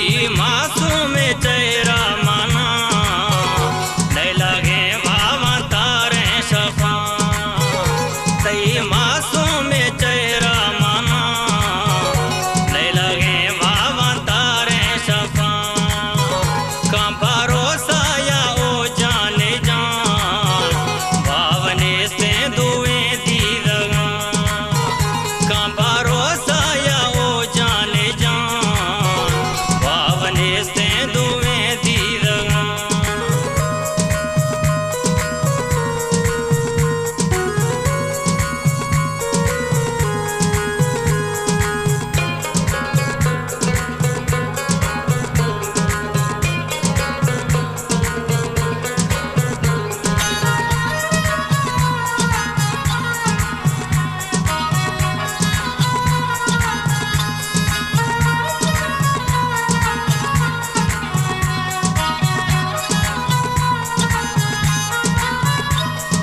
तई मासूम चेहरा माना नहीं लगे बाबा तारे शफा तई मासूम चेहरा माना नहीं लगे बाबा तारे शफा का भरोसा या ओ जाने जान भावने से दुए दी लगा का भरोसा या ओ जाने जान भावने से दुए दी लगा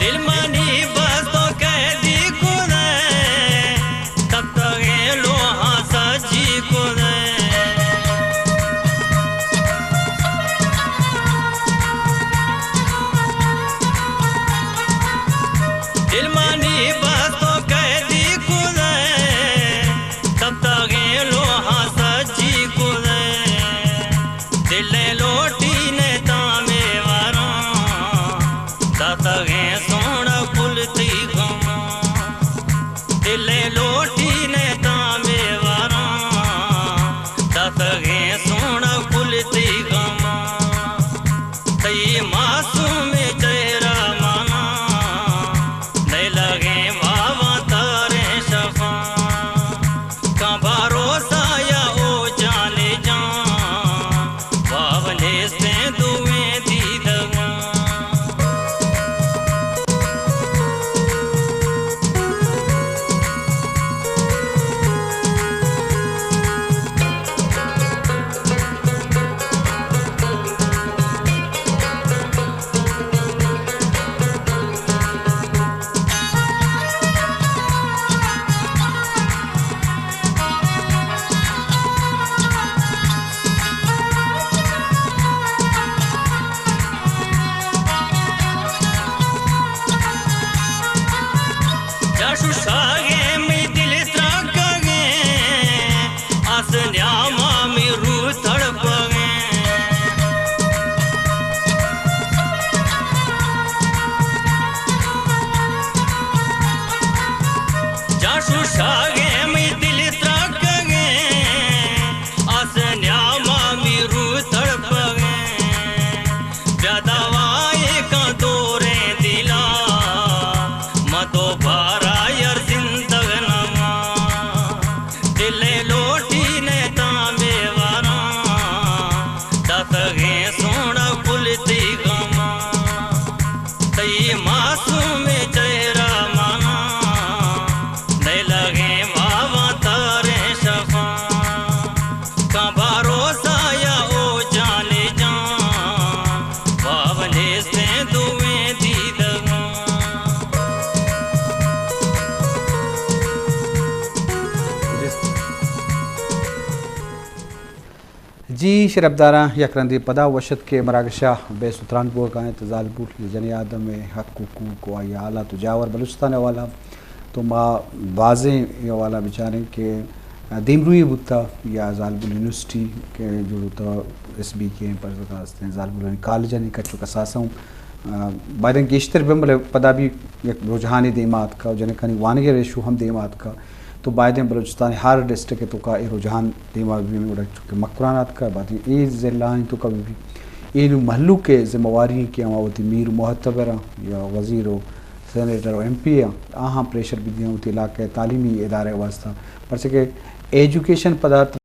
दिल मानी बस तो कह दी खुदा तब तक ये लोहा सच्ची खुदा दिल मानी बस तो कह दी खुदा तब तक ये लोहा सच्ची खुदा दिल लोटी ने तामे वारा तब तक दिले लोटी ने तामे वारा दसगे सोण खुलती गमा तई मासूम चेहरा माना नहीं लगे बाबा तारे शफा का भरोसा या ओ जाने जान बावने से दुए दी दगा शागे में दिल त्रगे आसन्यामा में रूह तड़पगे जाशु शागे में दिल त्रगे आसन्यामा में रूह तड़पगे ज्यादावाए का दौरे दिला मतो बारा दिले लोटी ने तामे वारा दसगे सोण खुलती गमा तई मासूम चेहरा माना नहीं लगे बाबा तारे शफा का भरोसा या ओ जाने जान बावने से दुए दी दगा जी शरबदारा यकरंदी पदा वशत के मरागशा बेसुतरानपुर का तजालपुर जन आदम हकूक को आला तुजावर बलूचिस्तान वाला तो माँ बाज़े ये वाला बेचारे के दिमरुई बुता या जालबुल यूनिवर्सिटी के जो तो SB के पर जालबुल कॉलेज ने कच्चू का सासों बादन के इश्तर बम्बल पदा भी एक रुझानी देमात का जन कनी वानगे रेशु हम देमात का तो बायदें बलूचिस्तान हर डिस्ट्रिक्ट तो का रुझान दिमाग में उड़ चुके मकरानात का बात ये ज़िलान तो कभी भी इन महल्लू के जिम्मेवारी के अमावती मीर मोहतबरा या वज़ीर हो सेनेटर हो MP आहाँ प्रेशर भी दिया इलाके तालीमी इदारे वास्ता पर से के एजुकेशन पदार्थ